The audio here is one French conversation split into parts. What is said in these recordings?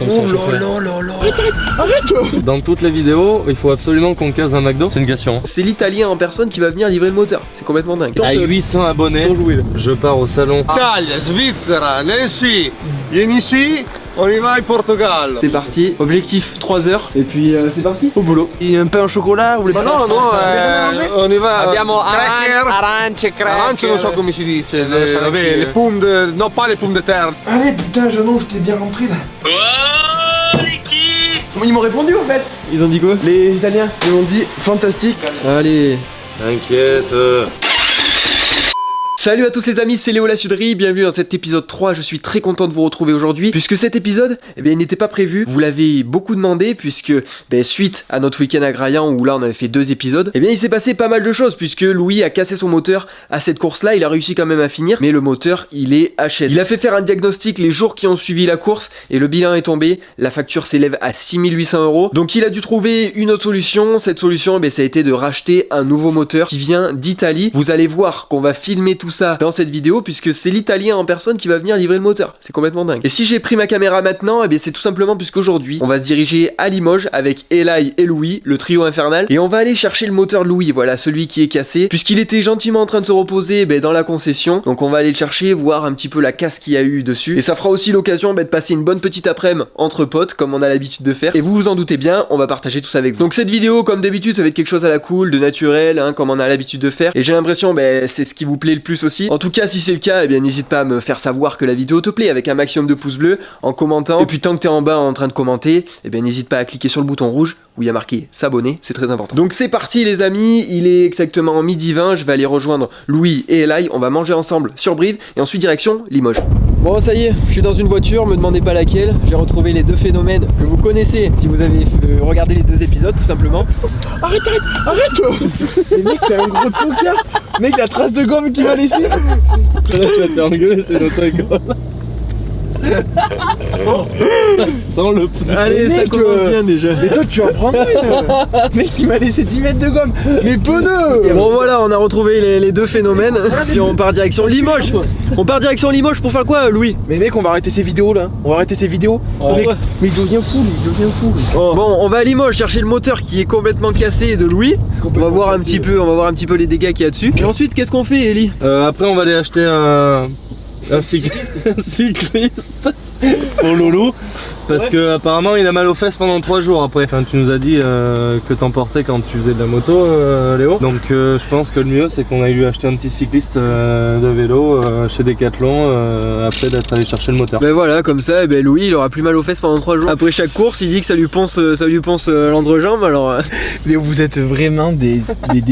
Oh là là là là. Arrête. Dans toutes les vidéos, il faut absolument qu'on case un McDo. C'est une question. C'est l'Italien en personne qui va venir livrer le moteur. C'est complètement dingue. À 800 abonnés, je pars au salon. Italia, Svizzera, Nancy, vieni ici, on y va au Portugal. C'est parti, objectif 3 heures. Et puis c'est parti, au boulot. Il y a un pain au chocolat, vous voulez pas? No, on y va. Abbiamo Cracker. arance, cracker. Arance non so come si dice, le pomme de... No, pas les pommes de terre. Allez putain Jeannot, je t'ai bien compris là. Ils m'ont répondu en fait. Ils ont dit quoi? Les Italiens, ils m'ont dit fantastique. Allez. T'inquiète. Salut à tous les amis, c'est Léo la Suderie, bienvenue dans cet épisode 3, je suis très content de vous retrouver aujourd'hui, puisque cet épisode, il n'était pas prévu, vous l'avez beaucoup demandé, puisque suite à notre week-end à Graillan, où là on avait fait 2 épisodes, il s'est passé pas mal de choses, puisque Louis a cassé son moteur à cette course-là, il a réussi quand même à finir, mais le moteur, il est HS. Il a fait faire un diagnostic les jours qui ont suivi la course, et le bilan est tombé, la facture s'élève à 6800 €, donc il a dû trouver une autre solution, cette solution, ça a été de racheter un nouveau moteur qui vient d'Italie. Vous allez voir qu'on va filmer tout ça dans cette vidéo puisque c'est l'Italien en personne qui va venir livrer le moteur. C'est complètement dingue. Et si j'ai pris ma caméra maintenant, c'est tout simplement puisqu'aujourd'hui on va se diriger à Limoges avec Eli et Louis, le trio infernal, et on va aller chercher le moteur de Louis, voilà celui qui est cassé, puisqu'il était gentiment en train de se reposer dans la concession. Donc on va aller le chercher, voir un petit peu la casse qu'il y a eu dessus, et ça fera aussi l'occasion de passer une bonne petite après-midi entre potes comme on a l'habitude de faire. Et vous vous en doutez bien, on va partager tout ça avec vous. Donc cette vidéo, comme d'habitude, ça va être quelque chose à la cool, de naturel, comme on a l'habitude de faire. Et j'ai l'impression c'est ce qui vous plaît le plus aussi. En tout cas, si c'est le cas, n'hésite pas à me faire savoir que la vidéo te plaît avec un maximum de pouces bleus en commentant. Et puis tant que t'es en bas en train de commenter, n'hésite pas à cliquer sur le bouton rouge où il y a marqué s'abonner, c'est très important. Donc c'est parti les amis, il est exactement 12h20, je vais aller rejoindre Louis et Eli, on va manger ensemble sur Brive et ensuite direction Limoges. Bon ça y est, je suis dans une voiture, me demandez pas laquelle, j'ai retrouvé les 2 phénomènes que vous connaissez si vous avez regardé les 2 épisodes tout simplement. Arrête Mais mec, t'es un gros tocard. Mec, la trace de gomme qu'il m'a laissé. Là tu vas te faire engueuler, c'est notre école. Ça sent le pneu. Allez, ça commence bien déjà. Mais toi tu vas en prendre une. Mec, il m'a laissé 10 mètres de gomme. Mais pneus. Bon voilà, on a retrouvé les 2 phénomènes. Puis on part direction Limoges. On part direction Limoges pour faire quoi Louis? Mais mec, on va arrêter ces vidéos là. On va arrêter ces vidéos. Oh, mec, ouais. Mais il devient fou. Oh. Bon, on va à Limoges chercher le moteur qui est complètement cassé de Louis. On va voir un petit peu les dégâts qu'il y a dessus. Et ensuite, qu'est-ce qu'on fait Eli? Après on va aller acheter un cycliste pour Loulou parce que apparemment il a mal aux fesses pendant 3 jours après. Enfin, tu nous as dit que t'en portais quand tu faisais de la moto Léo. Donc je pense que le mieux c'est qu'on aille lui acheter un petit cycliste de vélo chez Decathlon après d'être allé chercher le moteur. Voilà, comme ça Louis il aura plus mal aux fesses pendant 3 jours. Après chaque course il dit que ça lui ponce l'entrejambe alors. Mais vous êtes vraiment des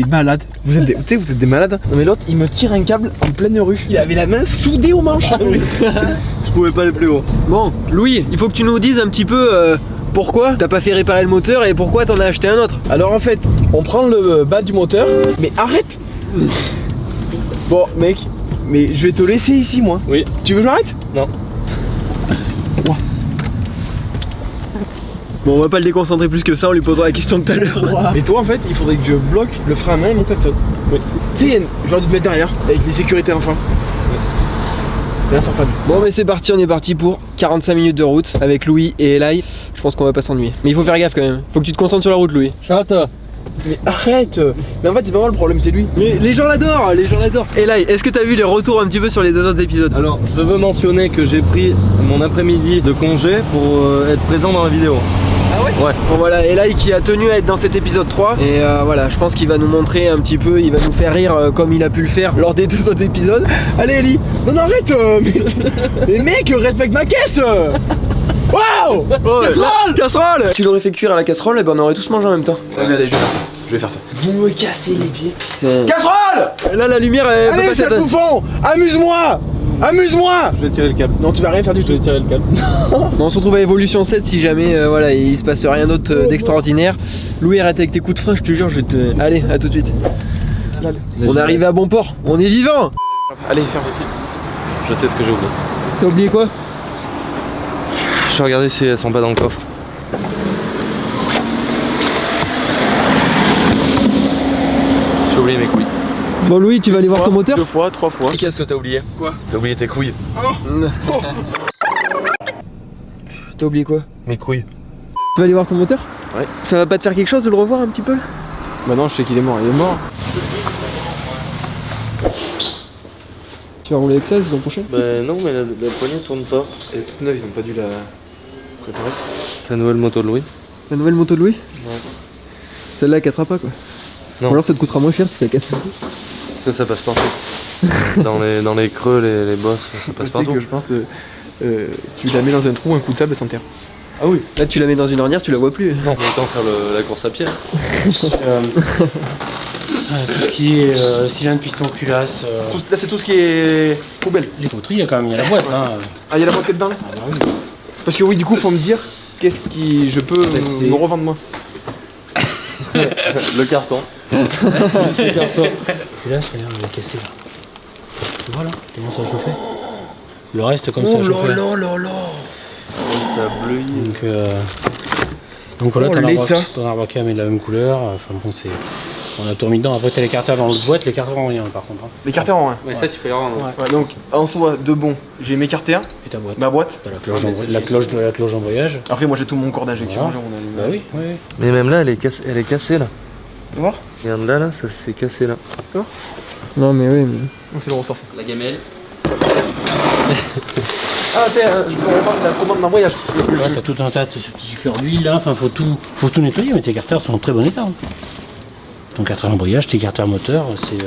malades. Vous êtes des malades. Non mais l'autre il me tire un câble en pleine rue. Il avait la main soudée aux manches. Je pouvais pas aller plus haut. Bon Louis, il faut que tu nous dises un petit peu pourquoi t'as pas fait réparer le moteur et pourquoi t'en as acheté un autre. Alors en fait, on prend le bas du moteur. Mais arrête. Bon mec, mais je vais te laisser ici moi. Oui. Tu veux que je m'arrête? Non. Bon on va pas le déconcentrer plus que ça, on lui posera la question tout à l'heure. Mais toi en fait, il faudrait que je bloque le frein à main et mon klaxon. Oui. Tu sais, j'aurais dû te mettre derrière avec les sécurités enfin. T'es insortable. Bon c'est parti, on est parti pour 45 minutes de route avec Louis et Eli. Je pense qu'on va pas s'ennuyer. Mais il faut faire gaffe quand même. Faut que tu te concentres sur la route Louis. Chante. Mais arrête. Mais en fait c'est pas moi le problème, c'est lui. Mais les gens l'adorent, Eli, est-ce que t'as vu les retours un petit peu sur les 2 autres épisodes? Alors je veux mentionner que j'ai pris mon après-midi de congé pour être présent dans la vidéo. Ah ouais? Ouais. Bon voilà, Eli qui a tenu à être dans cet épisode 3. Et voilà, je pense qu'il va nous montrer un petit peu, il va nous faire rire comme il a pu le faire lors des 2 autres épisodes. Allez Eli. Non arrête. Mais mec, respecte ma caisse. Waouh. Casserole. Tu l'aurais fait cuire à la casserole et on aurait tous mangé en même temps. Regardez, je vais faire ça. Vous me cassez les pieds. Putain. Casserole. Là la lumière elle peut Allez, pas c'est s'éteindre. bouffon. Amuse-moi. Je vais tirer le câble. Non, tu vas rien faire du tout. Je vais tirer le câble. Bon, on se retrouve à Evolution 7 si jamais voilà, il se passe rien d'autre d'extraordinaire. Louis, arrête avec tes coups de frein, je te jure, je vais te... Allez, à tout de suite. On est arrivé à bon port, on est vivant. Allez, ferme. Je sais ce que j'ai oublié. T'as oublié quoi? Je vais regarder si elles sont pas dans le coffre. J'ai oublié mes couilles. Bon Louis, tu vas aller voir ton moteur? 2 fois, 3 fois. Qu'est-ce que t'as oublié? Quoi? T'as oublié tes couilles. T'as oublié quoi? Mes couilles. Tu vas aller voir ton moteur? Ouais. Ça va pas te faire quelque chose de le revoir un petit peu là? Bah non, je sais qu'il est mort, il est mort. Tu vas rouler avec ça la saison prochaine? Bah non, mais la poignée tourne pas. Elle est toute neuve, ils ont pas dû la préparer. C'est la nouvelle moto de Louis. La nouvelle moto de Louis? Ouais. Celle-là elle cassera pas quoi. Non. Ou alors ça te coûtera moins cher si ça casse. Ça passe partout. dans les creux, les bosses, ça passe Tu sais partout. que je pense tu la mets dans un trou, un coup de sable, elle s'enterre. Ah oui. Là tu la mets dans une ornière, tu la vois plus. Non, autant faire la course à pied. Tout ce qui est cylindre, piston, culasse. Là c'est tout ce qui est poubelle. Les poteries, il y a quand même la boîte. Hein. Ah, il y a la boîte qui est dedans là? Ah bah oui. Parce que oui, du coup, faut me dire qu'est-ce qui je peux me revendre moi. Le carton. Juste le carton. Et là, ça a l'air de casser là. Tu vois là, comment ça a chauffé. Le reste, comme ça a chauffé. Ça a bleui. Donc voilà, Oh, ton arbre-cam est de la même couleur. Enfin bon, c'est. On a tout remis dedans. Après, t'as les carters dans l'autre boîte, les carters en rien par contre. Hein. Les carters en 1. Mais ça, tu peux y rendre. Ouais. Ouais, donc en soi, de bon, j'ai mes carters 1, Et ta boîte. ma boîte. T'as la cloche d'embrayage. Après, moi j'ai tout mon corps d'injection. Voilà. Genre, on a Bah oui, oui. Mais même là, elle est cassée là. Tu vas voir? Regarde là, ça s'est cassé là. Non mais oui mais... On sait le ressort. La gamelle. Ah, tiens, je peux revoir la commande d'embrayage. Là, t'as tout un tas de petits cœurs d'huile là. Enfin, faut tout nettoyer, mais tes carters sont en très bon état. Hein. Ton carter embrayage, tes carters moteur, c'est.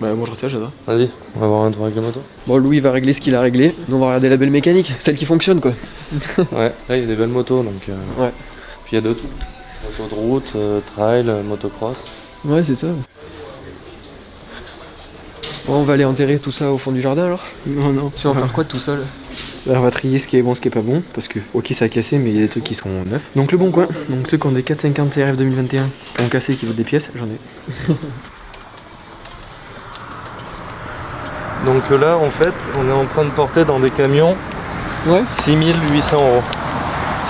Bah, moi je reste là, j'adore. Vas-y, on va voir un tour avec la moto. Bon Louis va régler ce qu'il a réglé. Nous on va regarder la belle mécanique, celle qui fonctionne quoi. Ouais, là il y a des belles motos donc. Ouais. Puis il y a de tout. Moto de route, trail, motocross. Ouais c'est ça. Bon on va aller enterrer tout ça au fond du jardin alors. Non, non. Tu vas en faire quoi de tout ça là? Là, on va trier ce qui est bon, ce qui est pas bon. Parce que, ok, ça a cassé, mais il y a des trucs qui sont neufs. Donc, le bon coin. Donc, ceux qui ont des 450 CRF 2021, qui ont cassé, qui veulent des pièces, j'en ai. Donc là en fait, on est en train de porter dans des camions Ouais. 6800 €.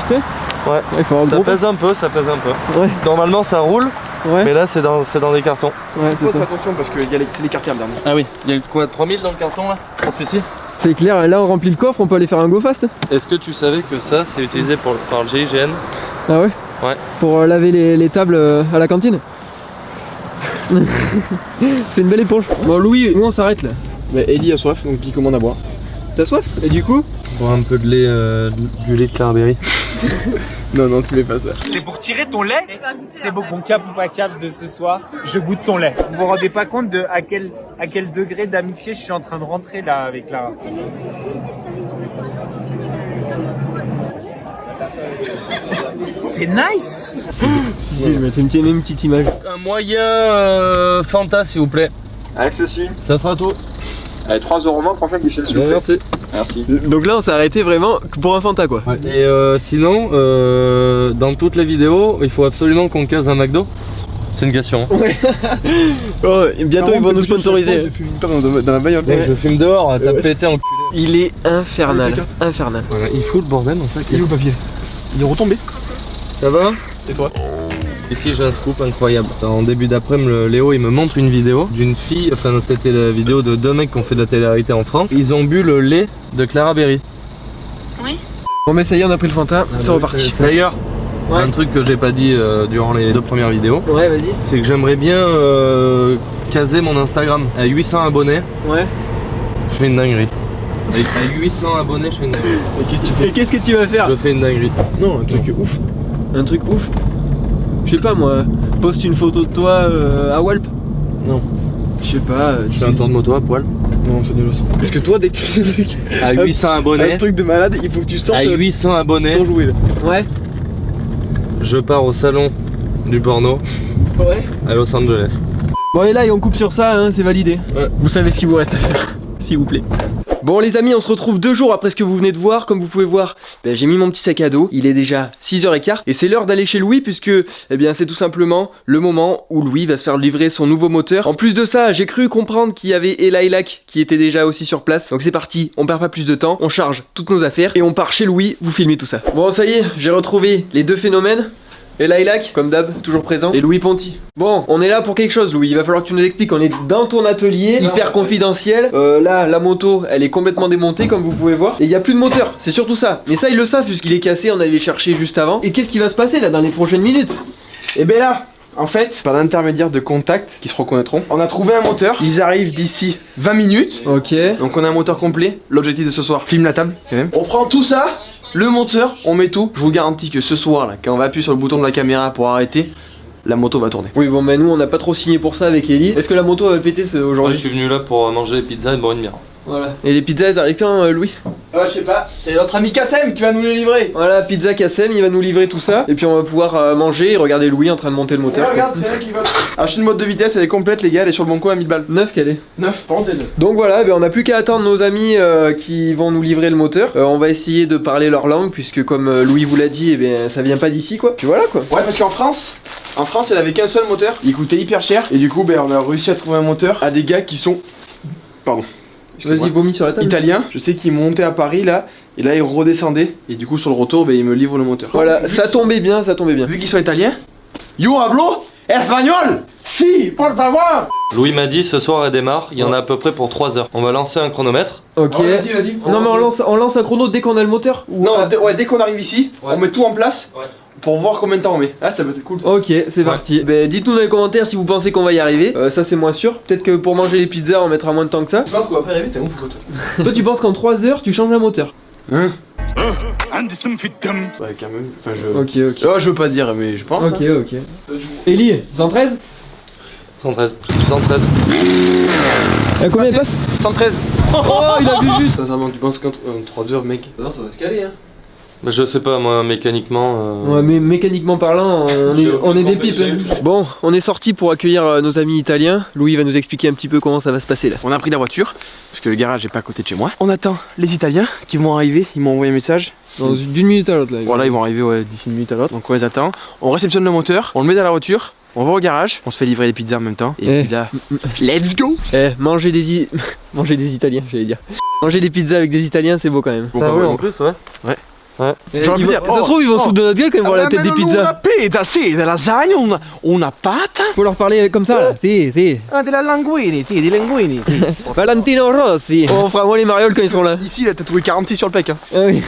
Putain. Ouais. Il faut avoir Ça le gros. pèse un peu, ça pèse un peu. Ouais. Normalement ça roule, Ouais. mais là c'est dans des cartons. Ouais c'est ça. attention parce que c'est les carters dedans. Ah oui, il y a quoi, 3000 dans le carton là? Sur celui-ci? C'est clair, là on remplit le coffre, on peut aller faire un go fast. Est-ce que tu savais que ça c'est utilisé par le GIGN? Ah ouais? Ouais. Pour laver les tables à la cantine. C'est une belle éponge. Bon Louis, nous on s'arrête là. Bah, Ellie a soif, donc il commande à boire. T'as soif? Et du coup? Boire un peu de lait, du lait de Clairberry. Non, non, tu mets pas ça. C'est pour tirer ton lait. C'est beaucoup. Mon cap ou pas cap de ce soir, je goûte ton lait. Vous vous rendez pas compte de à quel degré d'amitié je suis en train de rentrer là avec Clara. C'est nice. Si, je vais te mettre une petite image. Un moyen Fanta s'il vous plaît. Avec ceci, Ça sera tout. allez, 3,20€ prochain guichet s'il vous Bon, plaît. merci. Merci. Donc là on s'est arrêté vraiment pour un Fanta quoi. Et sinon, dans toute la vidéo, il faut absolument qu'on case un McDo. C'est une question. Hein. Oh, et bientôt ils vont nous sponsoriser. Dans la bagnole. Mec, je fume dehors, t'as pété en cul. Il est infernal. Infernal. Voilà, il fout le bordel dans sa Il est caisse. où le papier? Il est retombé. Ça va? Et toi? Ici j'ai un scoop incroyable. En début d'après-midi, Léo il me montre une vidéo d'une fille, enfin c'était la vidéo de deux mecs qui ont fait de la télé-réalité en France. Ils ont bu le lait de Clara Berry. Bon mais ça y est on a pris le Fanta, c'est reparti. D'ailleurs, Ouais. un truc que j'ai pas dit durant les 2 premières vidéos, Ouais vas-y. c'est que j'aimerais bien caser mon Instagram. À 800 abonnés, Ouais. je fais une dinguerie. À 800 abonnés, je fais une dinguerie. Et qu'est-ce que tu fais? Et qu'est-ce que tu vas faire? Je fais une dinguerie. Non, un truc ouf. Un truc ouf. Je sais pas moi, poste une photo de toi à Walp. Non. Je sais pas. Je fais un tour de moto à poil. Non, c'est nul aussi. Parce que toi, dès que tu fais un truc, À 800 abonnés, un truc de malade, il faut que tu sortes à 800 abonnés, ton jouet là. Ouais. je pars au salon du porno Ouais. à Los Angeles. Bon et là et on coupe sur ça, hein, c'est validé. Ouais. Vous savez ce qu'il vous reste à faire, s'il vous plaît. Bon les amis, on se retrouve 2 jours après ce que vous venez de voir. Comme vous pouvez voir, j'ai mis mon petit sac à dos. Il est déjà 6h15 et c'est l'heure d'aller chez Louis puisque c'est tout simplement le moment où Louis va se faire livrer son nouveau moteur. En plus de ça, j'ai cru comprendre qu'il y avait Elailak qui était déjà aussi sur place. Donc c'est parti, on perd pas plus de temps, on charge toutes nos affaires et on part chez Louis vous filmer tout ça. Bon ça y est, j'ai retrouvé les deux phénomènes. Et Lilac, comme d'hab, toujours présent. Et Louis Ponty. Bon, on est là pour quelque chose, Louis. Il va falloir que tu nous expliques. On est dans ton atelier, hyper confidentiel. Là, la moto, elle est complètement démontée, comme vous pouvez voir. Et il n'y a plus de moteur, c'est surtout ça. Mais ça, ils le savent, puisqu'il est cassé. On allait les chercher juste avant. Et qu'est-ce qui va se passer là dans les prochaines minutes? Et ben là, en fait, par l'intermédiaire de contacts qui se reconnaîtront, on a trouvé un moteur. Ils arrivent d'ici 20 minutes. Ok. Donc on a un moteur complet. L'objectif de ce soir, filme la table quand même. On prend tout ça, le moteur, on met tout. Je vous garantis que ce soir là, quand on va appuyer sur le bouton de la caméra pour arrêter, la moto va tourner. Oui, bon, mais nous, on n'a pas trop signé pour ça avec Ellie. Est-ce que la moto va péter Moi, aujourd'hui? je suis venu là pour manger des pizzas et boire une bière. Voilà. Et les pizzas, elles arrivent quand, Louis? Je sais pas, c'est notre ami Kassem qui va nous les livrer. Voilà, pizza Kassem, il va nous livrer tout ça. Et puis on va pouvoir manger et regarder Louis en train de monter le moteur. Regarde, c'est là qui va. Acheter une mode de vitesse, elle est complète, les gars, elle est sur le bon coin à 1000 balles. 9 qu'elle est. 9, par contre, t'es 2. Donc voilà, ben on n'a plus qu'à attendre nos amis qui vont nous livrer le moteur. On va essayer de parler leur langue, puisque comme Louis vous l'a dit, eh bien, ça vient pas d'ici quoi. Puis voilà quoi. Ouais, parce qu'en France, elle avait qu'un seul moteur, il coûtait hyper cher. Et du coup, ben, on a réussi à trouver un moteur à des gars qui sont. Pardon. Vas-y, vomis sur la table. Italien, je sais qu'ils montaient à Paris là, et là ils redescendaient, et du coup sur le retour, ben, ils me livrent le moteur. Voilà, ça tombait bien, ça tombait bien. Vu qu'ils sont italiens, yo hablo espagnol, si, por favor. Louis m'a dit ce soir elle démarre, il y en a à peu près pour 3 heures. On va lancer un chronomètre. Ok. Oh, vas-y, vas-y. Non mais on lance un chrono dès qu'on a le moteur ou... Non, dès qu'on arrive ici, Ouais. on met tout en place. Ouais. Pour voir combien de temps on met. Ah, ça va être cool ça. Ok, c'est parti. Ben, dites-nous dans les commentaires si vous pensez qu'on va y arriver. Ça c'est moins sûr. Peut-être que pour manger les pizzas on mettra moins de temps que ça. Je pense qu'on va pas y arriver, t'es ouf quoi toi. Toi tu penses qu'en 3 heures tu changes un moteur? Hein? Ouais, quand même. Enfin, je. Ok. Oh, je veux pas dire, mais je pense. Ok, hein. ok. Ellie, 113? 113. 113. Combien il passe? 113. Oh, il a vu juste. Sincèrement, tu penses qu'en 3 heures, mec. Non, ça va se caler, hein. Bah, je sais pas, moi, mécaniquement. Ouais, mais mécaniquement parlant, on est des pipes. Hein. Bon, on est sorti pour accueillir nos amis italiens. Louis va nous expliquer un petit peu comment ça va se passer là. On a pris la voiture, parce que le garage est pas à côté de chez moi. On attend les Italiens qui vont arriver, ils m'ont envoyé un message. D'une minute à l'autre là. Voilà, ils vont arriver ouais, d'ici une minute à l'autre. Donc on les attend. On réceptionne le moteur, on le met dans la voiture, on va au garage, on se fait livrer les pizzas en même temps. Et puis là, let's go. Manger des Italiens, j'allais dire. Manger des pizzas avec des Italiens, c'est beau quand même. Bon, Ça, bah, oui, ouais. en plus, ouais. Ouais. Ouais. J'aurais pu dire, Ça se trouve, ils vont se foutre de notre gueule quand ils vont voir la tête des pizzas. Una pizza, sì, della lasagna, una pata. Faut leur parler comme ça là. Si. Ah, della linguini, sì, dei linguini. Valentino Rossi. On fera moins les marioles quand ils seront là. Ici, là, t'as trouvé 46 sur le pec. Hein. Ah oui.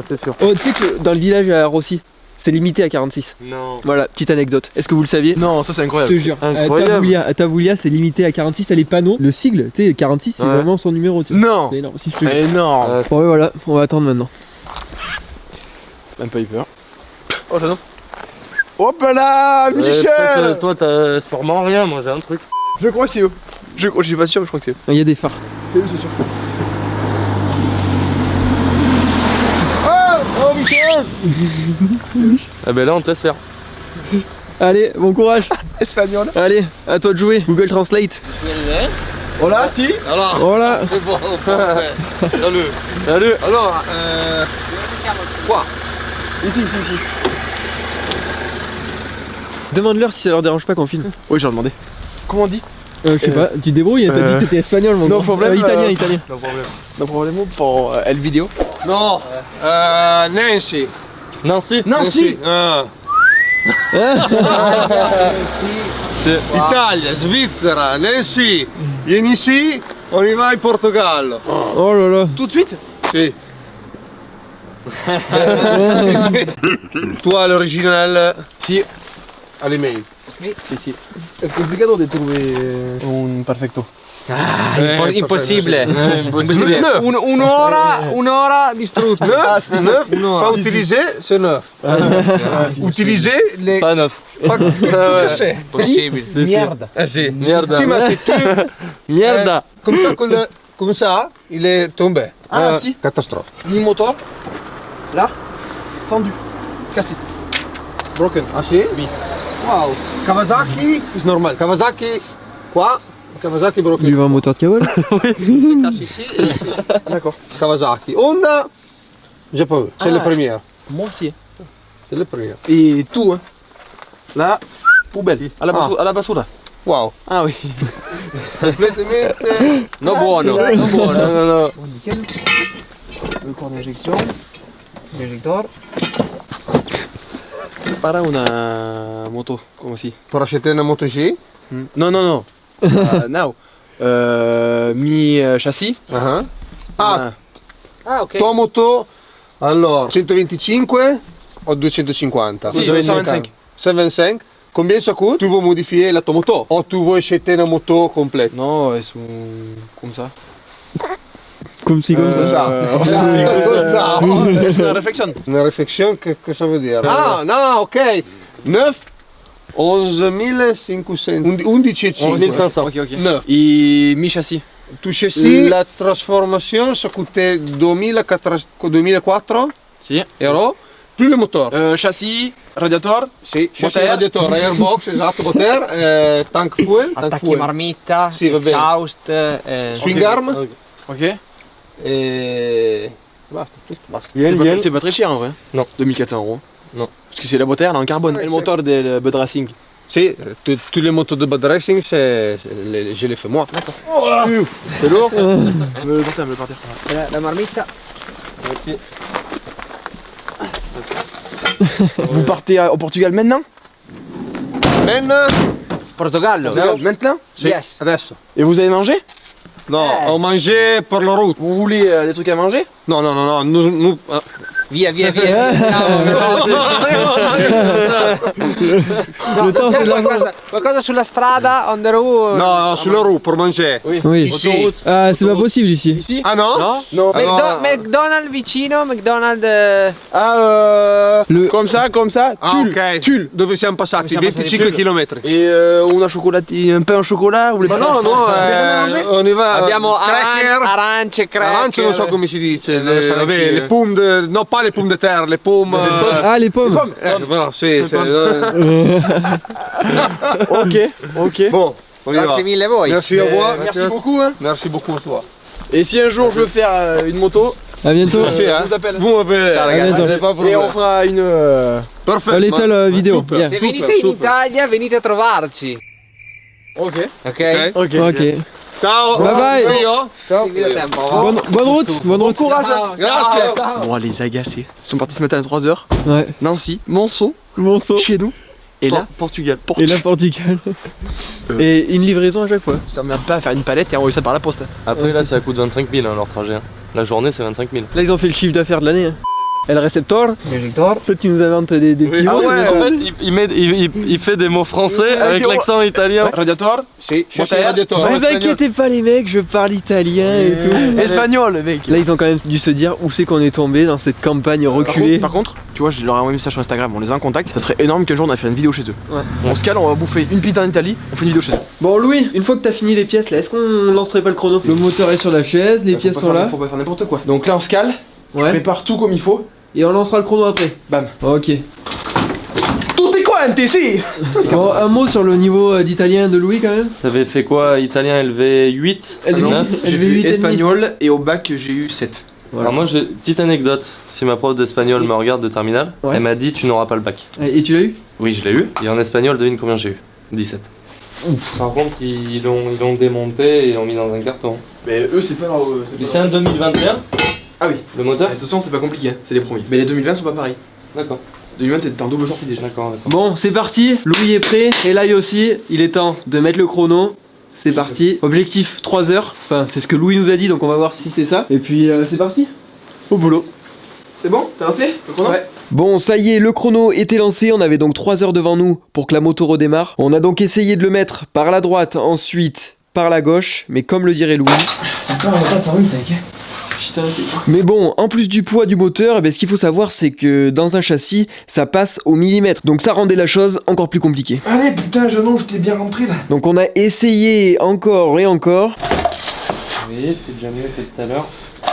C'est sûr. Oh, tu sais que dans le village à Rossi, c'est limité à 46. Non. Voilà, petite anecdote. Est-ce que vous le saviez? Non, ça c'est Je incroyable. te jure. Incroyable. À Tavoulia, c'est limité à 46. T'as les panneaux. Le sigle, tu sais, 46, c'est Ouais. vraiment son numéro. Tu vois. Non. C'est énorme. Si je te jure. Énorme. Bon, ouais, voilà, on va attendre maintenant. Même pas eu peur. Oh, j'adore. Hop là, Michel. Toi, t'as sûrement rien, moi j'ai un truc. Je crois que c'est eux. Je suis pas sûr, mais je crois que c'est eux. Il y a des phares. C'est eux, c'est sûr. Oh, Michel. Ah ben là, on te laisse faire. Allez, bon courage. Espagnol. Allez, à toi de jouer. Google Translate. Oh là, si. Voilà. Salut. Salut. Alors, quoi? Ici. Demande-leur si ça leur dérange pas qu'on filme. Oui, j'ai demandé. Comment on dit? Je sais pas, tu te débrouilles, t'as dit que t'étais espagnol mon no gars. problème, Italien. No problème. No problème pour el vidéo. No, Nancy. Nancy. Nancy. Italia, Svizzera, Nancy. Vieni ici, on y va in Portogallo. Oh là là. Tout de suite. Sì. Toi l'original? Si. All'email. Si. Es complicado de trouver un perfecto. Impossible. Impossible. Un'ora distrutta. Neuf, neuf. Pas utilisé, c'est neuf. Utiliser les. Pas neuf. Pas tout cassé. Possible. Merde. Ah si. Merde. Si, mais c'est tout. Merde. Comme ça, il est tombé. Ah, si. Catastrophe. Ni moteur. Là. Fendu. Cassé. Broken. Ah si? Oui. Wow. Kawasaki, c'est normal. Kawasaki, quoi? Kawasaki Il broken. va un moteur de cavale. Casse ici et ici. D'accord. Kawasaki. Honda, j'ai pas vu. C'est le premier. Moi aussi. C'est le premier. Et tout, hein. Là, poubelle. À la basura. Wow. Ah oui. Completamente. No buono. No buono. No. Nickel. Le corps d'injection. L'injecteur. Para una moto, come si? Per acheter una Moto G. No, no, no. Now. Mi chassis. Ah, Ah, ok. tua moto, allora, 125 o 250? Sì, 125. 125. Combien ça coûte? Tu veux modifier la tua moto? O tu veux acheter una moto complète? Non, elles sont comme ça. Comme si, comme Comme ça. C'est une réflexion. Une réflexion, que ça veut dire? Ah, no, ok. 9, 11 500, 11 500. Ok, ok. 9. Et mi chassis. Tu chassis, la transformation, ça coûtait 2004 Si. euro, plus le moteur. Chassis, radiator. Sì, chassis moteur. radiatore, airbox, esatto, moteur, tank fuel, Attacchi marmitta, Sì, va bene. exhaust, swing arm Ok. e basta, tutto, basta. C'est pas très cher en vrai. Non. 2400 euros. Non. Parce que c'est la boîte à air en carbone. Et le moteur de Bud Racing. Sì, tous les motos de bad racing, je les fais moi. C'est lourd. Le partir, le partir. la marmitta. Vous partez au Portugal maintenant? Maintenant? Portogallo. Maintenant? Yes. Adesso. Et vous allez manger? No, ho mangié per la route. Vous voulez des trucs à manger? No, no, no, no, nous, Via, via, via. C'è qualcosa sulla strada, on the road? No, sulla route pour manger. Oui. Ici. Ah, c'est pas possible ici. Ici? Ah no? Non? Non. Alors, McDonald's vicino, McDonald's... Ah, comme ça, comme ça. ah, ok. Tulle. Dove siamo passati? Dove siamo 25 passati? km. Et una chocolatine, un pain au chocolat, vous voulez Ma pas? no, no, on y va. Abbiamo Cracker. arance, cracker. Arance non so come si dice, so vabbè, neanche le io. pomme de... no, pas les pommes de terre, les pommes... Ah, les pommes. Voilà, sì, sì. Ok, ok. Bon, on y va. Grazie mille a voi. Merci à vous. Merci beaucoup. Hein. Merci beaucoup à toi. Et si un jour je veux faire une moto, À bientôt. Merci, hein. je vous appelle. Vous m'appelez. ragazzi. Allez, pas de Et on problème. fera une. Parfait. A little video. Super, Yeah. Se super, venite in super. Italia, venite a trovarci. Ok. Ok? Ok. Ok. Ciao. Bye bye. Io? Seguite a tempo, va. Bonne route. Bonne route. Ciao, Grazie. ciao. Bon, les agacés. Ils sont partis ce matin à 3h. Ouais. Nancy, Monceau, Bon saut. chez nous. Et là, Portugal. Et là, Portugal. Et une livraison à chaque fois. Ça m'emmerde pas à faire une palette et envoyer ça par la poste. Après là ça coûte 25 000 hein, leur trajet. La journée c'est 25 000. Là, ils ont fait le chiffre d'affaires de l'année. Hein. El Receptor. Toi, tu nous inventes des petits Ah mots. ouais. En fait il fait des mots français avec l'accent italien. Radiator, Sì, chassis Moteur. radiatore. Vous inquiétez pas les mecs, je parle italien et tout. espagnol, mec. Là, ils ont quand même dû se dire où c'est qu'on est tombé dans cette campagne reculée. Par contre, tu vois, je leur ai envoyé un message sur Instagram, on les a en contact. Ça serait énorme qu'un jour on a fait une vidéo chez eux. Ouais. On se cale, on va bouffer une pizza en Italie, on fait une vidéo chez eux. Bon, Louis, une fois que t'as fini les pièces là, est-ce qu'on lancerait pas le chrono? Le moteur est sur la chaise, les pièces sont là. Faut pas faire n'importe quoi. Donc là, on se cale, je Ouais. prépare tout comme il faut. Et on lancera le chrono après. Bam. Ok. Tout est quoi, NTC? Bon, un mot sur le niveau d'italien de Louis quand même. T'avais fait quoi? Italien LV 8? LV8. 9? J'ai LV8 fait et demi. espagnol et au bac, j'ai eu 7. Voilà. Alors moi j'ai petite anecdote. Si ma prof d'espagnol me regarde de terminale, Ouais. elle m'a dit tu n'auras pas le bac. Et tu l'as eu? Oui je l'ai eu. Et en espagnol devine combien j'ai eu? 17. Par contre ils l'ont démonté et ils l'ont mis dans un carton. Mais eux, c'est pas leur. Mais c'est un 2021 Ah oui. le moteur? Attention, c'est pas compliqué, hein, c'est les premiers. Mais les 2020 sont pas pareils. D'accord. 2020, t'es en double sortie déjà. D'accord. Bon, c'est parti. Louis est prêt. Et là aussi, il est temps de mettre le chrono. C'est parti. Objectif 3 heures. Enfin, c'est ce que Louis nous a dit, donc on va voir si c'est ça. Et puis, c'est parti. Au boulot. C'est bon? T'as lancé le chrono? Ouais. Bon, ça y est, le chrono était lancé, on avait donc 3 heures devant nous pour que la moto redémarre. On a donc essayé de le mettre par la droite, ensuite par la gauche, mais comme le dirait Louis... C'est pas un repas de 125, hein. Putain, c'est quoi? Mais bon, en plus du poids du moteur, eh ben, ce qu'il faut savoir c'est que dans un châssis, ça passe au millimètre. Donc ça rendait la chose encore plus compliquée. Allez, putain, Jeannot, je t'ai bien rentré là. Donc on a essayé encore et encore. Oui c'est déjà mieux que tout à l'heure.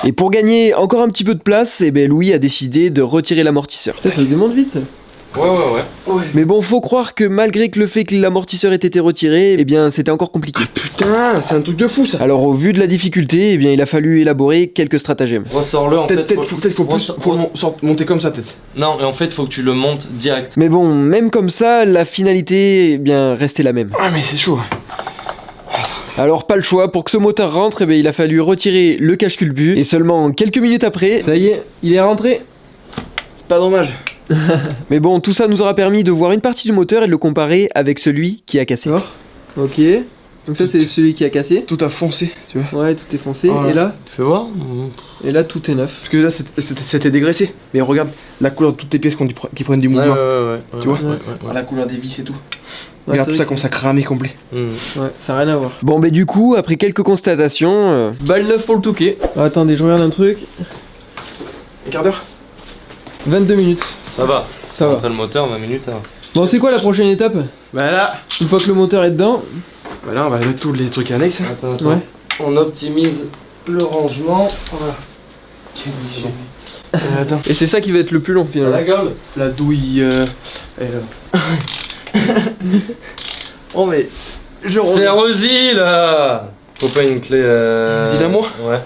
Et pour gagner encore un petit peu de place, eh ben, Louis a décidé de retirer l'amortisseur. Putain, ça se démonte vite. Ouais. Mais bon, faut croire que malgré que le fait que l'amortisseur ait été retiré, eh bien c'était encore compliqué. Putain, c'est un truc de fou ça. Alors au vu de la difficulté, eh bien il a fallu élaborer quelques stratagèmes. Ressors-le en fait. Peut-être faut plus monter comme ça, peut-être. Non mais en fait faut que tu le montes direct. Mais bon, même comme ça, la finalité, eh bien restait la même. Ah, mais c'est chaud. Alors pas le choix, pour que ce moteur rentre, eh bien, il a fallu retirer le cache-culbut, et seulement quelques minutes après... Ça y est, il est rentré. C'est pas dommage. Mais bon, tout ça nous aura permis de voir une partie du moteur et de le comparer avec celui qui a cassé. Ok. Donc ça c'est celui qui a cassé. Tout a foncé, tu vois. Ouais, tout est foncé. Oh là. Et là Fais voir. Et là tout est neuf. Parce que là c'était dégraissé. Mais regarde la couleur de toutes les pièces qui prennent du mouvement. Ouais. Tu vois Ouais. La couleur des vis et tout. Ouais, Regarde c'est tout ça vrai comme ça cramé complet. Ouais, ça a rien à voir. Bon, bah du coup, après quelques constatations... Balle neuf pour le Touquet. Attendez, je regarde un truc. Un quart d'heure. 22 minutes. Ça va. Ça va. Entre le moteur, 20 minutes, ça va. Bon, c'est quoi la prochaine étape? Bah là. Une fois que le moteur est dedans. Bah là on va mettre tous les trucs annexes. Attends. Ouais. On optimise le rangement. Voilà. Attends. Et c'est ça qui va être le plus long finalement. La gomme. La douille. Oh mais. Serre-y là. Faut pas une clé. Dynamo. Ouais.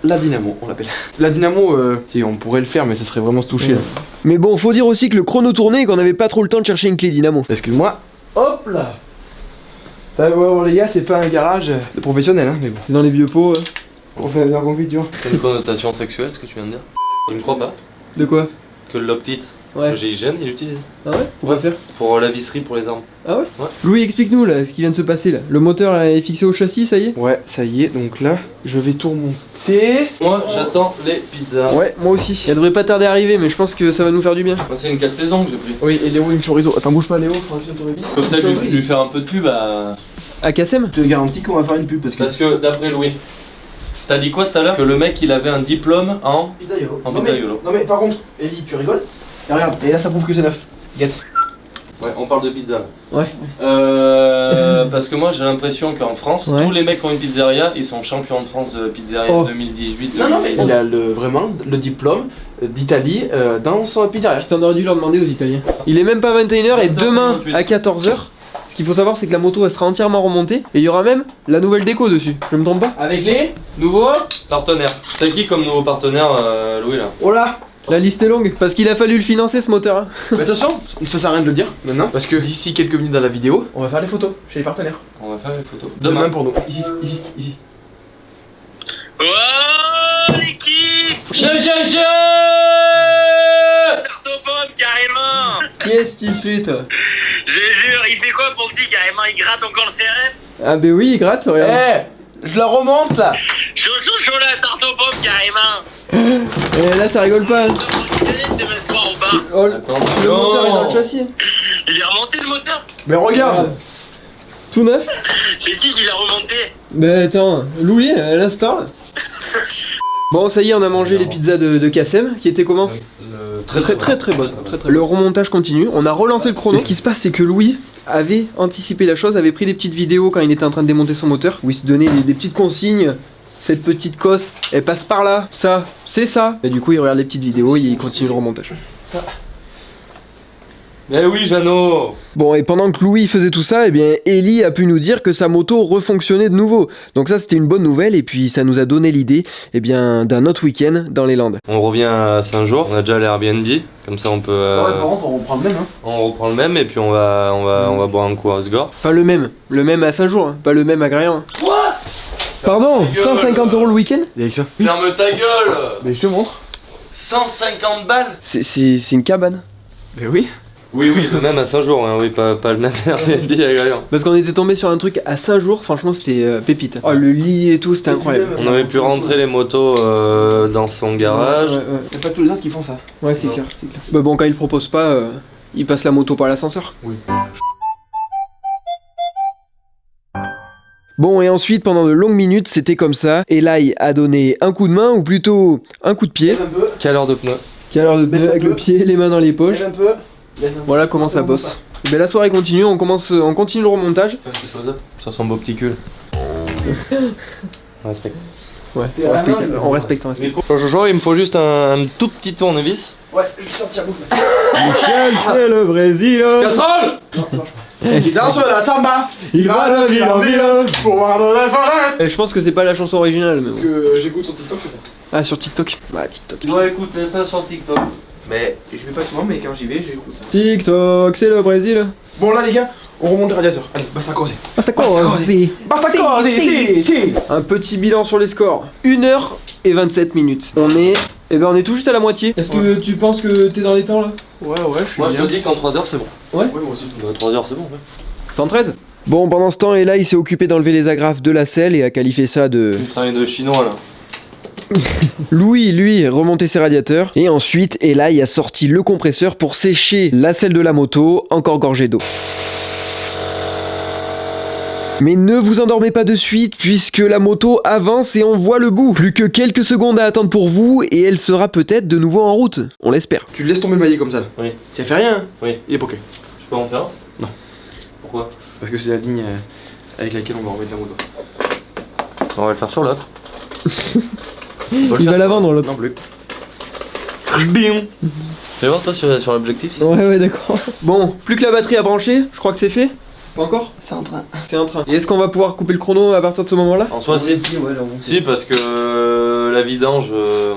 La dynamo, on l'appelle. La dynamo, si on pourrait le faire, mais ça serait vraiment se toucher là. Mais bon, faut dire aussi que le chrono tournait et qu'on avait pas trop le temps de chercher une clé dynamo. Excuse-moi. Hop là. Bon, les gars, c'est pas un garage de professionnel, hein, mais bon. C'est dans les vieux pots. On fait la confiture. C'est une connotation sexuelle ce que tu viens de dire. Il me croit pas De quoi? que le Loctite Ouais. que j'ai hygiène, il l'utilise. Ah ouais? Pourquoi faire? Pour la visserie pour les armes. Ah ouais? Ouais. Louis, explique-nous là ce qui vient de se passer là. Le moteur est fixé au châssis, ça y est? Ouais, ça y est, donc là, je vais tout remonter. Moi j'attends les pizzas. Ouais, moi aussi. Elle devrait pas tarder à arriver, mais je pense que ça va nous faire du bien. Moi, c'est une 4 saisons que j'ai pris. Oui, et Léo, une chorizo. Attends, bouge pas, Léo, je rajoute un tournevis. Faut peut-être lui faire un peu de pub à... À Kassem? Je te garantis qu'on va faire une pub parce que. d'après Louis, t'as dit quoi tout à l'heure? Que le mec il avait un diplôme en... Pizzaiolo. En Non, pizzaiolo. non mais par contre, Ellie, tu rigoles? Et regarde, et là ça prouve que c'est neuf. Guette. Ouais, on parle de pizza là. Ouais. Parce que moi j'ai l'impression qu'en France, Ouais. tous les mecs qui ont une pizzeria, ils sont champions de France de pizzeria Oh. 2018. Non, non, mais il a vraiment le diplôme d'Italie dans son pizzeria. Putain, on aurait dû leur demander aux Italiens. Il est même pas 21h et 21h, demain c'est à 14h. Ce qu'il faut savoir, c'est que la moto elle sera entièrement remontée et il y aura même la nouvelle déco dessus. Je me trompe pas? Avec les nouveaux. Partenaire. C'est qui comme nouveau partenaire, Louis là? Oh là. La liste est longue parce qu'il a fallu le financer ce moteur. Hein. Mais attention, ça sert à rien de le dire maintenant parce que d'ici quelques minutes dans la vidéo, on va faire les photos chez les partenaires. On va faire les photos. Demain pour nous. Ici, ici, ici. Oh l'équipe! Je Tarte aux pommes carrément! Qu'est-ce qu'il fait toi? Je jure, il fait quoi pour le petit carrément? Il gratte encore le CRF? Ah bah oui, il gratte, regarde. Je la remonte là. Chaud la tarte aux pommes carrément! Et là ça rigole pas. Hein. Demain soir au bar. Oh, le moteur est dans le châssis. Il est remonté le moteur? Mais regarde. Tout neuf. C'est qui l'a remonté? Bah attends, Louis, à l'instant. Bon, ça y est, on a mangé les pizzas de Kassem, qui étaient comment? Très bonnes. Le remontage continue, on a relancé le chrono. Et ce qui se passe, c'est que Louis avait anticipé la chose, avait pris des petites vidéos quand il était en train de démonter son moteur, où il se donnait des petites consignes. Cette petite cosse, elle passe par là, ça, c'est ça. Et du coup, il regarde les petites vidéos et il continue le remontage. Mais oui, Jeannot. Bon, et pendant que Louis faisait tout ça, eh bien, Ellie a pu nous dire que sa moto refonctionnait de nouveau. Donc ça, c'était une bonne nouvelle, et puis ça nous a donné l'idée, eh bien, d'un autre week-end dans les Landes. On revient à Saint-Jour, on a déjà l'Airbnb, comme ça on peut... Par contre, on reprend le même hein. On reprend le même et puis on va boire un coup à Osgore. Pas le même à Saint-Jour, hein, pas le même à Graillan. Quoi? Pardon, Ta gueule. 150 € le week-end? Et avec ça. Ferme ta gueule. Mais je te montre. 150 balles. C'est une cabane. Mais oui. Oui, le même à Saint-Jour, hein, oui, pas le même Airbnb à Graillan. Parce qu'on était tombé sur un truc à Saint-Jour, franchement c'était pépite. Oh le lit et tout, c'était incroyable. On avait pu rentrer les motos dans son garage. Ouais, Y'a pas tous les autres qui font ça. ouais c'est Non. clair, c'est clair. Bah bon, quand il propose pas, il passe la moto par l'ascenseur. Bon, et ensuite, pendant de longues minutes, c'était comme ça. Eli a donné un coup de main, ou plutôt un coup de pied. Un peu. Quelle heure de pneu? Qui a l'air de Baisse pneu un avec peu. le pied, les mains dans les poches. Un peu. Voilà comment ça bosse. Ben la soirée continue, on continue le remontage. Sur son beau petit cul. On respecte. Ouais, T'es on à la respecte, main, on respecte, on respecte. Jojo, il me faut juste un tout petit tournevis. Ouais, je vais sortir bouge. Michel, c'est le Brésil. Casserole! Il danse la samba. Il va de ville en ville. Pour voir de la forêt. Et je pense que c'est pas la chanson originale, mais bon. Que j'écoute sur TikTok, c'est ça. Ah, sur TikTok. Bah, TikTok. Tu dois écouter ça sur TikTok. Mais je vais pas souvent, mais quand j'y vais, j'écoute ça. TikTok, c'est le Brésil. Bon, là, les gars, on remonte le radiateur. Allez, basta cosy. Basta quoi, cosy. Basta cosy, si. Un petit bilan sur les scores. 1h et 27 minutes. On est Et ben on est tout juste à la moitié. Est-ce que tu penses que t'es dans les temps là? Ouais, je suis Moi, je bien. te dis qu'en 3 heures, c'est bon. Ouais. Ouais, moi aussi. 3 heures, c'est bon. Ouais. 113. Bon, pendant ce temps, Eli il s'est occupé d'enlever les agrafes de la selle et a qualifié ça de... Tu travailles de chinois là. Louis, lui, remontait ses radiateurs. Et ensuite, Eli a sorti le compresseur pour sécher la selle de la moto, encore gorgée d'eau. Mais ne vous endormez pas de suite puisque la moto avance et on voit le bout. Plus que quelques secondes à attendre pour vous et elle sera peut-être de nouveau en route. On l'espère. Tu laisses tomber le maillet comme ça. Oui. Ça fait rien. Oui. Il est bloqué. Tu peux en faire un? Non. Pourquoi? Parce que c'est la ligne avec laquelle on va remettre la moto. On va le faire sur l'autre. Il va la vendre l'autre. Non plus. Bim. Fais voir toi sur l'objectif. Ouais, d'accord. Bon, plus que la batterie à brancher, je crois que c'est fait. Pas encore? C'est en train. C'est en train. Et est-ce qu'on va pouvoir couper le chrono à partir de ce moment-là? En soi, si. Si, parce que la vidange.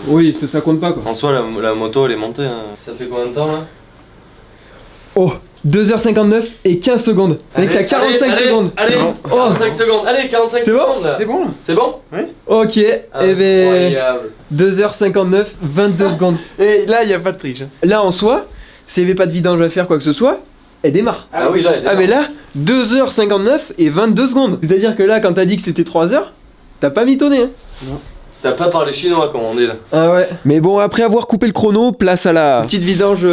Oui, ça compte pas quoi. En soi, la moto elle est montée. Hein. Ça fait combien de temps là? Oh, 2h59 et 15 secondes. Mec, t'as 45 secondes. Allez, Oh. 45 secondes. Allez, 45 C'est bon secondes là. C'est bon là. C'est bon? Ok, et ben Incroyable. 2h59, 22 secondes. Et là, il y a pas de triche. Hein. Là en soi, s'il n'y avait pas de vidange à faire quoi que ce soit, elle démarre. Ah oui, là, elle est Ah mais là, 2h59 et 22 secondes. C'est-à-dire que là, quand t'as dit que c'était 3h, t'as pas mitonné hein. T'as pas parlé chinois comme on dit là. Ah ouais. Mais bon, après avoir coupé le chrono, place à la petite vidange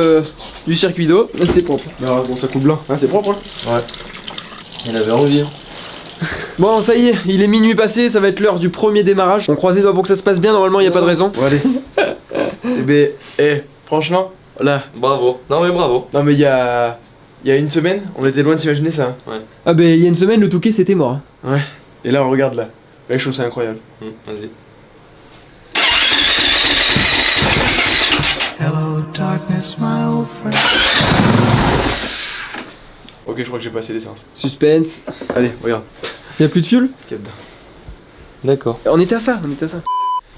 du circuit d'eau. C'est propre. Alors, bon, ça coule blanc. Hein, c'est propre. Hein. Ouais. Il avait envie. Bon, ça y est, il est minuit passé, ça va être l'heure du premier démarrage. On croise les doigts pour que ça se passe bien, normalement il y a pas de raison. Bon, allez. Eh ben, franchement, là. Bravo. Non mais bravo. Non, mais il y a une semaine, on était loin de s'imaginer ça. Hein. Ah bah il y a une semaine, le Touquet c'était mort. Ouais. Et là, on regarde là. Là, je trouve ça incroyable. Vas-y. Ok, je crois que j'ai passé l'essence. Suspense. Allez, regarde. Y a plus de fuel? Ce qu'il y a dedans. D'accord. On était à ça.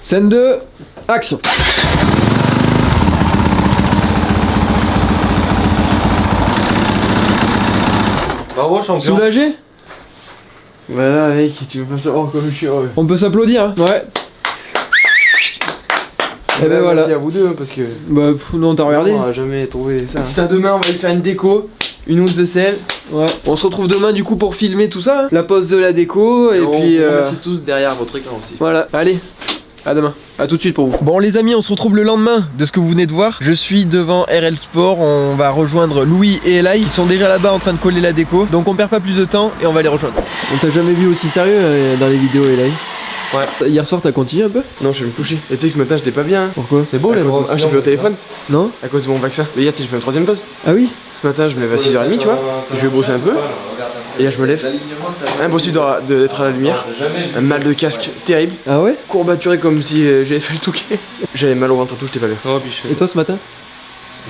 Scène 2, action. Bravo champion. Soulagé? Voilà, mec, tu veux pas savoir comme je suis heureux. On peut s'applaudir, hein. Ouais. Et ben voilà. Merci à vous deux, hein, parce que. Bah non, t'as regardé? On a jamais trouvé ça. Putain, demain, on va aller faire une déco. Une once de sel. Ouais. On se retrouve demain du coup pour filmer tout ça, hein. La pose de la déco et on puis. vous remercie tous derrière votre écran aussi. Voilà, allez. À demain, à tout de suite pour vous. Bon les amis, on se retrouve le lendemain de ce que vous venez de voir. Je suis devant RL Sport, on va rejoindre Louis et Eli. Ils sont déjà là-bas en train de coller la déco. Donc on perd pas plus de temps et on va les rejoindre. On t'a jamais vu aussi sérieux dans les vidéos Eli? Ouais. Hier soir t'as continué un peu? Non, je vais me coucher. Et tu sais que ce matin, j'étais pas bien. Hein. Pourquoi? C'est beau les bras. Ah, j'ai pris au téléphone. Non? À cause de mon vaccin. Mais hier, tu sais, j'ai fait une 3ème dose. Ah oui? Ce matin, je me lève à 6h30, tu vois. Je vais bosser un peu. Et là, je me lève. Impossible d'être à la lumière. Un mal de casque terrible. Ah ouais? Courbaturé comme si j'avais fait le touquet. J'avais mal au ventre et tout, j'étais pas bien. Oh biche. Et toi ce matin?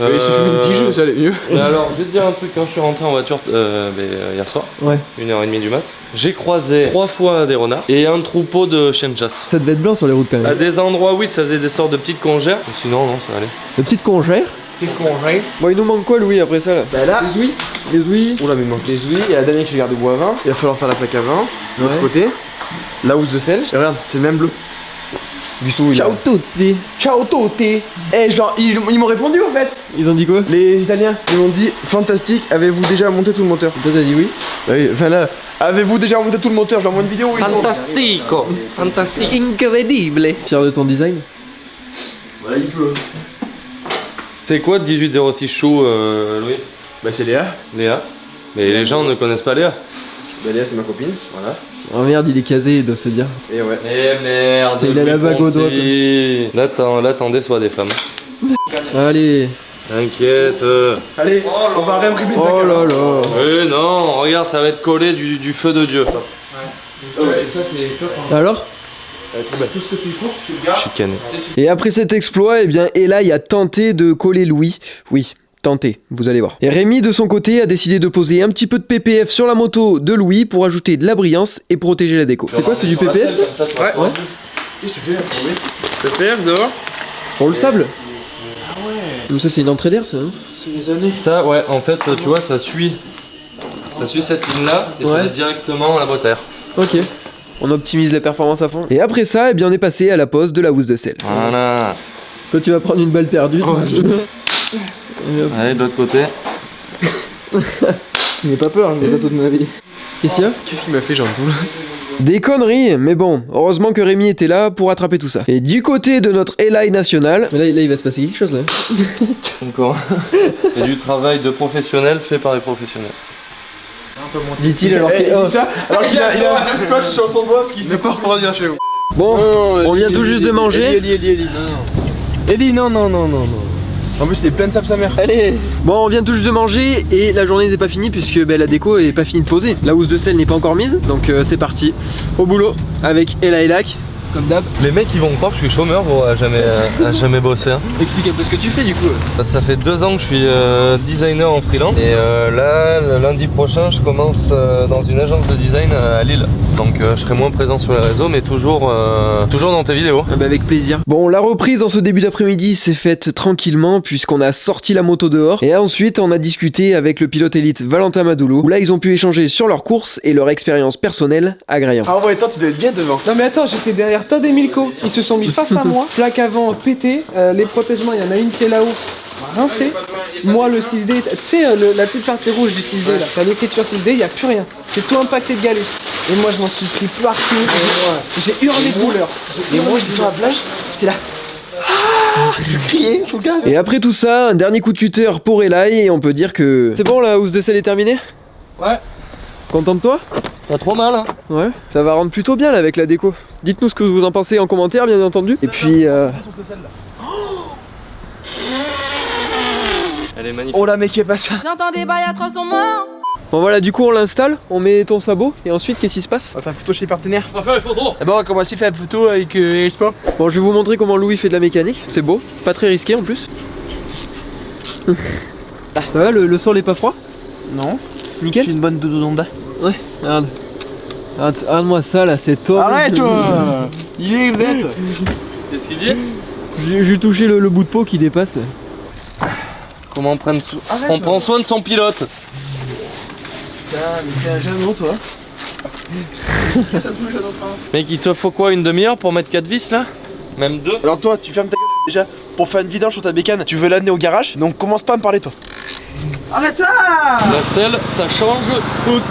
Il s'est fumé une tige, ça allait mieux. Mais alors, je vais te dire un truc, quand je suis rentré en voiture hier soir, Ouais. 1h30 du mat, j'ai croisé 3 fois des renards et un troupeau de chiens de chasse. Ça devait être blanc sur les routes quand À même. des endroits, oui, ça faisait des sortes de petites congères. Mais sinon, non, ça allait. De petites congères. Bon il nous manque quoi Louis après ça là? Bah là. Les ouïes. Les ouïes. Oula, mais il manque les ouïes. Il y a la dernière que je garde au bois à vin. Il va falloir faire la plaque à vin. De l'autre Ouais. côté, la housse de sel. Et regarde, c'est le même bleu. Gusto, il Ciao tutti. Ciao Toté. Eh, ils m'ont répondu en fait. Ils ont dit quoi? Les Italiens, ils m'ont dit fantastique, avez-vous déjà monté tout le moteur? Toi t'as dit oui? Bah oui, enfin là, avez-vous déjà monté tout le moteur? Je leur envoie une vidéo où ils tournent. Fantastico! Fantastico! Incredibile. Fier de ton design? Voilà, il pleut. C'est quoi 1806 chou, Louis? Bah c'est Léa. Léa? Mais les gens ne connaissent pas Léa. Bah Léa c'est ma copine, voilà. Oh merde, il est casé, il doit se dire. Et ouais. Eh merde! Il a la bague au doigt, Là, t'en déçois des femmes. Allez. T'inquiète. Allez, on va réimprimer Oh là là. Oui, non, regarde, ça va être collé du feu de Dieu. Ouais, ça c'est top. Alors? Elle est trop belle. Tout ce que tu cours, tu le gardes. Chicané. Et après cet exploit, eh bien, Eli a tenté de coller Louis. Oui, tenté, vous allez voir. Et Rémi, de son côté, a décidé de poser un petit peu de PPF sur la moto de Louis pour ajouter de la brillance et protéger la déco. C'est quoi, c'est du PPF? Ouais. Qu'est-ce que tu fais? PPF dehors? Pour le sable? Ah ouais. Donc ça c'est une entrée d'air ça, hein? C'est les années. Ça, ouais, en fait, tu vois, ça suit cette ligne-là et ça Ouais. va directement à la boîte à air. Ok. On optimise les performances à fond. Et après ça, eh bien, on est passé à la pose de la housse de sel. Voilà. Toi tu vas prendre une balle perdue. Allez, de l'autre côté. N'aie pas peur, je fais ça toute ma vie. Qu'est-ce qu'il y a? Qu'est-ce qu'il m'a fait, Jean Poule? Des conneries, mais bon, heureusement que Rémi était là pour attraper tout ça. Et du côté de notre Eli national... Mais là il va se passer quelque chose là. Encore. Il y a du travail de professionnel fait par les professionnels. Dit-il alors Il que... dit ça alors qu'il a un scotch sur son doigt parce qu'il sait pas reproduire chez vous. Bon, on vient tout juste de manger. Ellie, non. En plus, il est plein de sable sa mère. Allez. Bon, on vient tout juste de manger et la journée n'est pas finie puisque la déco est pas finie de poser. La housse de sel n'est pas encore mise, donc c'est parti. Au boulot avec Ella et Lac, comme d'hab. Les mecs ils vont croire que je suis chômeur gros, à jamais bosser. Hein. Explique un peu ce que tu fais du coup. Ça fait 2 ans que je suis designer en freelance et là le lundi prochain je commence dans une agence de design à Lille. Donc je serai moins présent sur les réseaux mais toujours dans tes vidéos. Ah bah avec plaisir. Bon, la reprise en ce début d'après-midi s'est faite tranquillement puisqu'on a sorti la moto dehors et ensuite on a discuté avec le pilote élite Valentin Madoulou où là ils ont pu échanger sur leurs courses et leur expérience personnelle à Graillan. Ah ouais, attends, tu dois être bien devant. Non mais attends, j'étais derrière Todd et Milko. Ils se sont mis face à moi, plaque avant pété, les protègements, il y en a une qui est là-haut, rincée. Moi le 6D, tu sais la petite partie rouge du 6D là, t'as l'écriture 6D, il n'y a plus rien. C'est tout impacté de galets. Et moi je m'en suis pris partout. J'ai hurlé de douleur. Et moi j'étais sur la plage, j'étais là. Je criais sous le gaz. Et après tout ça, un dernier coup de cutter pour Eli et on peut dire que... C'est bon, la housse de sel est terminée? Ouais. Content de toi? Pas trop mal hein. Ouais, ça va rendre plutôt bien là avec la déco. Dites-nous ce que vous en pensez en commentaire bien entendu. Et puis Elle est magnifique. Oh là mec, il est pas ça. J'entends des bails atroces en mort. bon voilà, du coup on l'installe, on met ton sabot et ensuite qu'est-ce qui se passe? On va faire une photo chez les partenaires. On va faire les photos. D'abord on va commencer à faire la photo avec Elspa. Bon, je vais vous montrer comment Louis fait de la mécanique, c'est beau, pas très risqué en plus. Ça va, le sol est pas froid? Non. Nickel? J'ai une bonne dodo d'onda. Ouais, regarde. Regarde-moi ça là, c'est top. Arrête toi. Il est bête. Qu'est-ce qu'il dit? J'ai touché le bout de peau qui dépasse. Comment on prend soin de son pilote. Putain, mais t'es un jeune toi. Mec, il te faut quoi, une demi-heure pour mettre 4 vis là? Même 2? Alors toi, tu fermes ta gueule déjà pour faire une vidange sur ta bécane. Tu veux l'amener au garage, donc commence pas à me parler toi. Arrête ça! La selle, ça change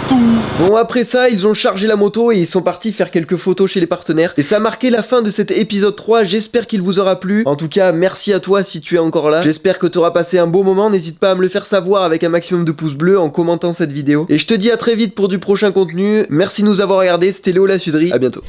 tout. Bon, après ça, ils ont chargé la moto et ils sont partis faire quelques photos chez les partenaires. Et ça a marqué la fin de cet épisode 3, j'espère qu'il vous aura plu. En tout cas, merci à toi si tu es encore là. J'espère que tu auras passé un beau moment, n'hésite pas à me le faire savoir avec un maximum de pouces bleus en commentant cette vidéo. Et je te dis à très vite pour du prochain contenu. Merci de nous avoir regardé, c'était Léo la Suderie, à bientôt.